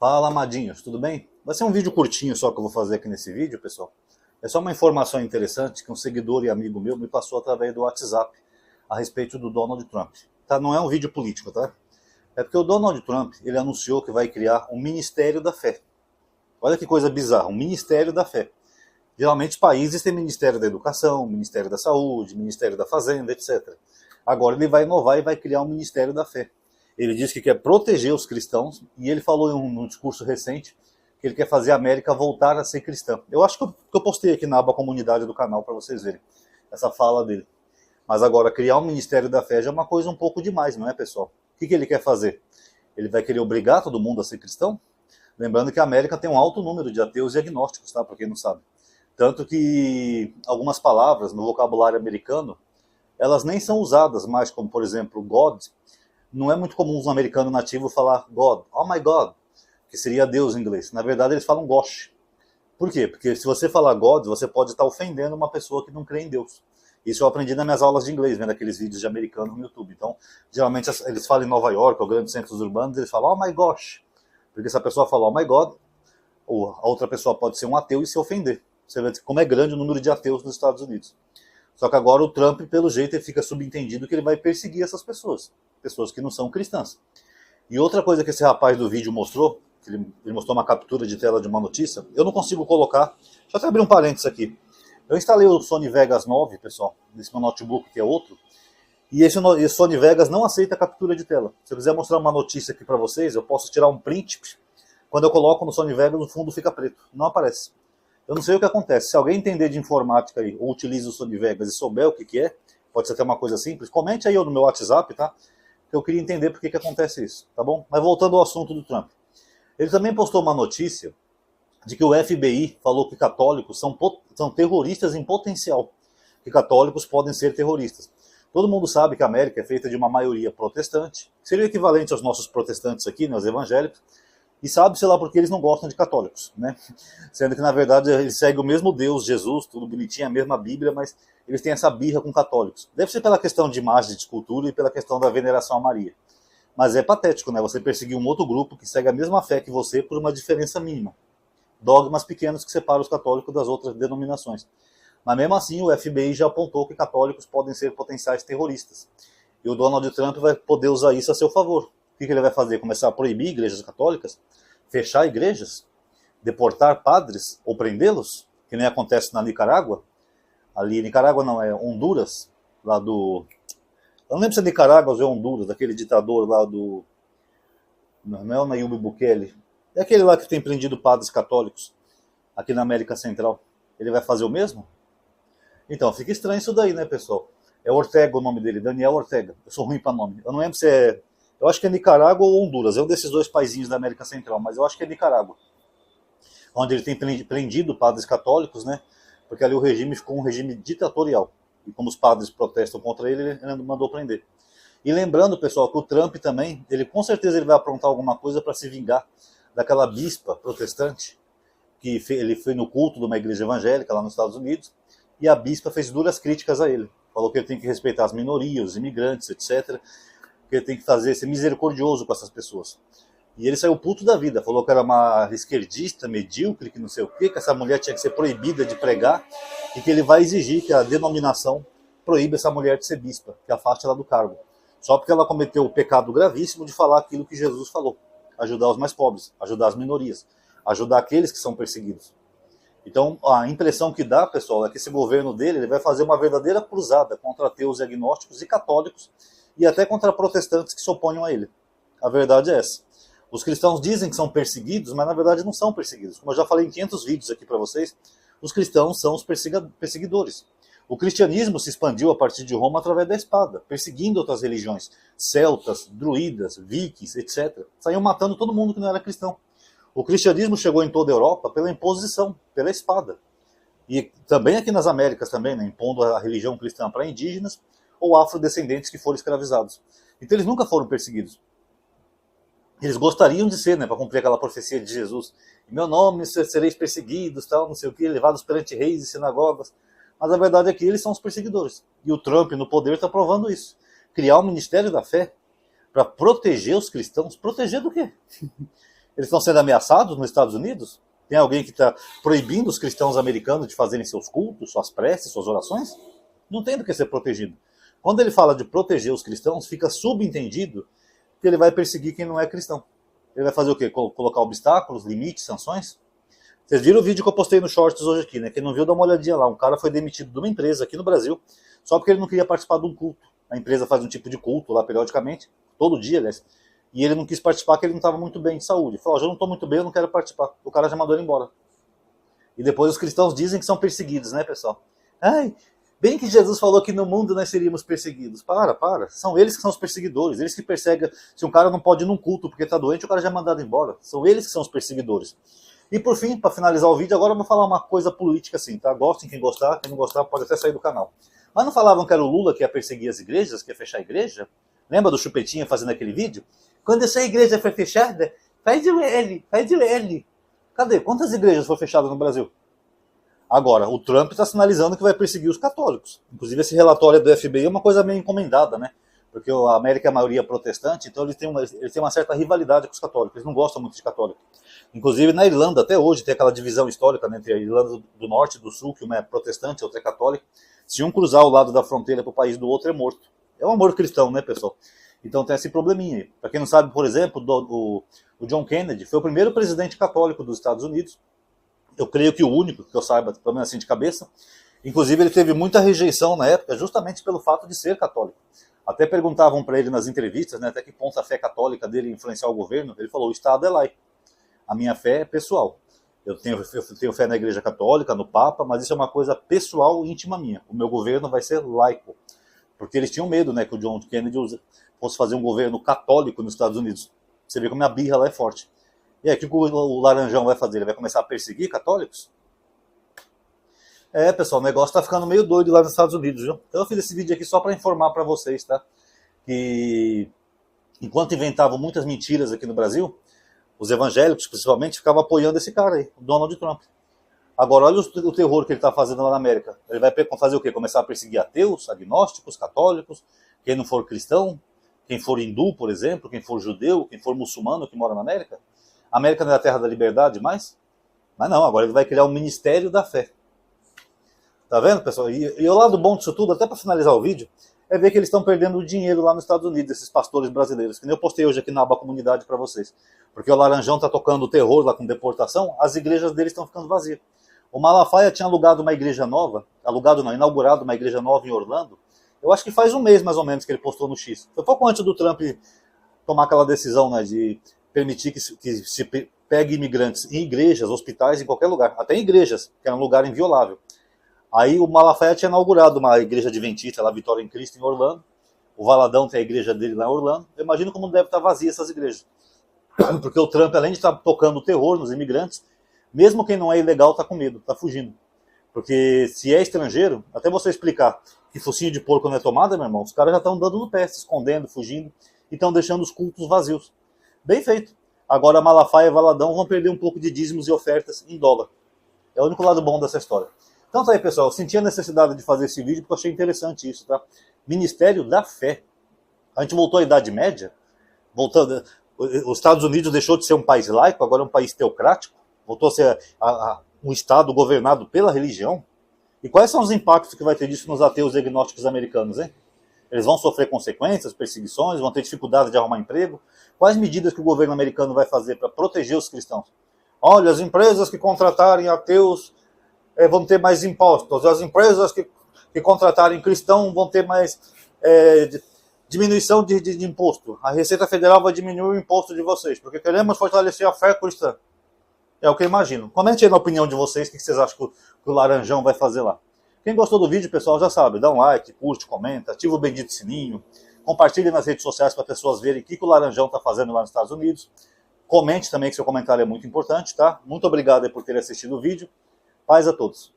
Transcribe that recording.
Fala, amadinhos, tudo bem? Vai ser um vídeo curtinho só que eu vou fazer aqui nesse vídeo, pessoal. É só uma informação interessante que um seguidor e amigo meu me passou através do WhatsApp a respeito do Donald Trump. Tá? Não é um vídeo político, tá? É porque o Donald Trump, ele anunciou que vai criar um Ministério da Fé. Olha que coisa bizarra, um Ministério da Fé. Geralmente países têm Ministério da Educação, Ministério da Saúde, Ministério da Fazenda, etc. Agora ele vai inovar e vai criar um Ministério da Fé. Ele diz que quer proteger os cristãos, e ele falou em um discurso recente que ele quer fazer a América voltar a ser cristã. Eu acho que eu postei aqui na aba comunidade do canal para vocês verem essa fala dele. Mas agora, criar um Ministério da Fé já é uma coisa um pouco demais, não é, pessoal? O que ele quer fazer? Ele vai querer obrigar todo mundo a ser cristão? Lembrando que a América tem um alto número de ateus e agnósticos, tá? Para quem não sabe. Tanto que algumas palavras no vocabulário americano, elas nem são usadas mais, como por exemplo, God. Não é muito comum um americano nativo falar God, oh my God, que seria Deus em inglês. Na verdade, eles falam gosh. Por quê? Porque se você falar God, você pode estar ofendendo uma pessoa que não crê em Deus. Isso eu aprendi nas minhas aulas de inglês, vendo aqueles vídeos de americano no YouTube. Então, geralmente eles falam em Nova York, ou grandes centros urbanos, eles falam, oh my gosh. Porque se a pessoa fala, oh my God, ou a outra pessoa pode ser um ateu e se ofender. Você vê como é grande o número de ateus nos Estados Unidos. Só que agora o Trump, pelo jeito, ele fica subentendido que ele vai perseguir essas pessoas. Pessoas que não são cristãs. E outra coisa que esse rapaz do vídeo mostrou, ele mostrou uma captura de tela de uma notícia, eu não consigo colocar, deixa eu até abrir um parênteses aqui. Eu instalei o Sony Vegas 9, pessoal, nesse meu notebook que é outro, e esse Sony Vegas não aceita captura de tela. Se eu quiser mostrar uma notícia aqui para vocês, eu posso tirar um print, quando eu coloco no Sony Vegas, o fundo fica preto, não aparece. Eu não sei o que acontece. Se alguém entender de informática aí, ou utiliza o Sony Vegas e souber o que é, pode ser até uma coisa simples, comente aí no meu WhatsApp, tá? Que eu queria entender por que acontece isso, tá bom? Mas voltando ao assunto do Trump. Ele também postou uma notícia de que o FBI falou que católicos são terroristas em potencial, que católicos podem ser terroristas. Todo mundo sabe que a América é feita de uma maioria protestante, que seria o equivalente aos nossos protestantes aqui, né, os evangélicos, e sabe-se lá porque eles não gostam de católicos, né? Sendo que, na verdade, eles seguem o mesmo Deus, Jesus, tudo bonitinho, a mesma Bíblia, mas eles têm essa birra com católicos. Deve ser pela questão de imagem, de escultura e pela questão da veneração a Maria. Mas é patético, né? Você perseguir um outro grupo que segue a mesma fé que você por uma diferença mínima. Dogmas pequenos que separam os católicos das outras denominações. Mas mesmo assim, o FBI já apontou que católicos podem ser potenciais terroristas. E o Donald Trump vai poder usar isso a seu favor. O que ele vai fazer? Começar a proibir igrejas católicas? Fechar igrejas? Deportar padres? Ou prendê-los? Que nem acontece na Nicarágua. Ali, Nicarágua não, é Honduras. Lá do... Eu não lembro se é Nicarágua ou é Honduras, daquele ditador lá do... Não é o Nayib Bukele. É aquele lá que tem prendido padres católicos. Aqui na América Central. Ele vai fazer o mesmo? Então, fica estranho isso daí, né, pessoal? É Ortega o nome dele, Daniel Ortega. Eu sou ruim para nome. Eu não lembro se é... Eu acho que é Nicarágua ou Honduras, é um desses dois paizinhos da América Central, mas eu acho que é Nicarágua. Onde ele tem prendido padres católicos, né? Porque ali o regime ficou um regime ditatorial. E como os padres protestam contra ele, ele mandou prender. E lembrando, pessoal, que o Trump também, ele com certeza ele vai aprontar alguma coisa para se vingar daquela bispa protestante, que ele foi no culto de uma igreja evangélica lá nos Estados Unidos, e a bispa fez duras críticas a ele. Falou que ele tem que respeitar as minorias, os imigrantes, etc., que ele tem que ser misericordioso com essas pessoas. E ele saiu puto da vida, falou que era uma esquerdista, medíocre, que não sei o quê, que essa mulher tinha que ser proibida de pregar, e que ele vai exigir que a denominação proíba essa mulher de ser bispa, que afaste ela do cargo. Só porque ela cometeu o pecado gravíssimo de falar aquilo que Jesus falou. Ajudar os mais pobres, ajudar as minorias, ajudar aqueles que são perseguidos. Então, a impressão que dá, pessoal, é que esse governo dele ele vai fazer uma verdadeira cruzada contra ateus e agnósticos e católicos, e até contra protestantes que se oponham a ele. A verdade é essa. Os cristãos dizem que são perseguidos, mas na verdade não são perseguidos. Como eu já falei em 500 vídeos aqui para vocês, os cristãos são os perseguidores. O cristianismo se expandiu a partir de Roma através da espada, perseguindo outras religiões, celtas, druidas, vikings, etc. Saíam matando todo mundo que não era cristão. O cristianismo chegou em toda a Europa pela imposição, pela espada. E também aqui nas Américas, também, né, impondo a religião cristã para indígenas ou afrodescendentes que foram escravizados. Então eles nunca foram perseguidos. Eles gostariam de ser, né, para cumprir aquela profecia de Jesus. Em meu nome sereis perseguidos, tal, não sei o que, levados perante reis e sinagogas. Mas a verdade é que eles são os perseguidores. E o Trump no poder está provando isso. Criar um Ministério da Fé para proteger os cristãos. Proteger do quê? Eles estão sendo ameaçados nos Estados Unidos? Tem alguém que está proibindo os cristãos americanos de fazerem seus cultos, suas preces, suas orações? Não tem do que ser protegido. Quando ele fala de proteger os cristãos, fica subentendido que ele vai perseguir quem não é cristão. Ele vai fazer o quê? Colocar obstáculos, limites, sanções? Vocês viram o vídeo que eu postei no Shorts hoje aqui, né? Quem não viu, dá uma olhadinha lá. Um cara foi demitido de uma empresa aqui no Brasil, só porque ele não queria participar de um culto. A empresa faz um tipo de culto lá periodicamente, todo dia, aliás. E ele não quis participar porque ele não estava muito bem de saúde. Ele falou, eu não estou muito bem, eu não quero participar. O cara já mandou ele embora. E depois os cristãos dizem que são perseguidos, né, pessoal? Ai, bem que Jesus falou que no mundo nós seríamos perseguidos. Para. São eles que são os perseguidores. Eles que perseguem. Se um cara não pode ir num culto porque está doente, o cara já é mandado embora. São eles que são os perseguidores. E por fim, para finalizar o vídeo, agora eu vou falar uma coisa política assim, tá? Gostem quem gostar, quem não gostar pode até sair do canal. Mas não falavam que era o Lula que ia perseguir as igrejas, que ia fechar a igreja? Lembra do Chupetinha fazendo aquele vídeo? Quando essa igreja foi fechada, faz o L. Cadê? Quantas igrejas foram fechadas no Brasil? Agora, o Trump está sinalizando que vai perseguir os católicos. Inclusive, esse relatório do FBI é uma coisa meio encomendada, né? Porque a América é a maioria protestante, então eles têm uma certa rivalidade com os católicos. Eles não gostam muito de católicos. Inclusive, na Irlanda, até hoje, tem aquela divisão histórica, né, entre a Irlanda do Norte e do Sul, que uma é protestante, a outra é católica. Se um cruzar o lado da fronteira para o país do outro, é morto. É um amor cristão, né, pessoal? Então tem esse probleminha aí. Para quem não sabe, por exemplo, o John Kennedy foi o primeiro presidente católico dos Estados Unidos. Eu creio que o único, que eu saiba, pelo menos assim de cabeça. Inclusive, ele teve muita rejeição na época, justamente pelo fato de ser católico. Até perguntavam para ele nas entrevistas, né, até que ponto a fé católica dele influenciar o governo. Ele falou, o Estado é laico. A minha fé é pessoal. Eu tenho fé na Igreja Católica, no Papa, mas isso é uma coisa pessoal, íntima minha. O meu governo vai ser laico. Porque eles tinham medo, né, que o John Kennedy fosse fazer um governo católico nos Estados Unidos. Você vê como a birra lá é forte. E aí, o que o Laranjão vai fazer? Ele vai começar a perseguir católicos? É, pessoal, o negócio tá ficando meio doido lá nos Estados Unidos, viu? Então eu fiz esse vídeo aqui só para informar para vocês, tá? Que enquanto inventavam muitas mentiras aqui no Brasil, os evangélicos, principalmente, ficavam apoiando esse cara aí, o Donald Trump. Agora, olha o terror que ele está fazendo lá na América. Ele vai fazer o quê? Começar a perseguir ateus, agnósticos, católicos, quem não for cristão, quem for hindu, por exemplo, quem for judeu, quem for muçulmano que mora na América. A América não é a terra da liberdade mais? Mas não, agora ele vai criar um ministério da fé. Tá vendo, pessoal? E o lado bom disso tudo, até para finalizar o vídeo, é ver que eles estão perdendo dinheiro lá nos Estados Unidos, esses pastores brasileiros, que nem eu postei hoje aqui na aba comunidade para vocês. Porque o Laranjão tá tocando o terror lá com deportação, as igrejas deles estão ficando vazias. O Malafaia tinha alugado uma igreja nova, inaugurado uma igreja nova em Orlando, eu acho que faz um mês mais ou menos que ele postou no X. Foi pouco antes do Trump tomar aquela decisão, né, de permitir que se pegue imigrantes em igrejas, hospitais, em qualquer lugar, até em igrejas, que era um lugar inviolável. Aí o Malafaia tinha inaugurado uma igreja adventista lá, Vitória em Cristo, em Orlando. O Valadão tem a igreja dele lá em Orlando. Eu imagino como deve estar vazia essas igrejas. Porque o Trump, além de estar tocando o terror nos imigrantes, mesmo quem não é ilegal está com medo, está fugindo. Porque se é estrangeiro, até você explicar que focinho de porco não é tomada, meu irmão, os caras já estão dando no pé, se escondendo, fugindo, e estão deixando os cultos vazios. Bem feito. Agora Malafaia e Valadão vão perder um pouco de dízimos e ofertas em dólar. É o único lado bom dessa história. Então tá aí, pessoal, eu senti a necessidade de fazer esse vídeo porque eu achei interessante isso, tá? Ministério da Fé. A gente voltou à Idade Média, os Estados Unidos deixou de ser um país laico, agora é um país teocrático, voltou a ser um Estado governado pela religião. E quais são os impactos que vai ter disso nos ateus e agnósticos americanos, hein? Eles vão sofrer consequências, perseguições, vão ter dificuldade de arrumar emprego? Quais medidas que o governo americano vai fazer para proteger os cristãos? Olha, as empresas que contratarem ateus vão ter mais impostos. As empresas que contratarem cristão vão ter mais diminuição de imposto. A Receita Federal vai diminuir o imposto de vocês, porque queremos fortalecer a fé cristã. É o que eu imagino. Comente aí na opinião de vocês o que vocês acham que o Laranjão vai fazer lá. Quem gostou do vídeo, pessoal, já sabe, dá um like, curte, comenta, ativa o bendito sininho, compartilhe nas redes sociais para pessoas verem o que o Laranjão está fazendo lá nos Estados Unidos. Comente também, que seu comentário é muito importante, tá? Muito obrigado aí por ter assistido o vídeo. Paz a todos.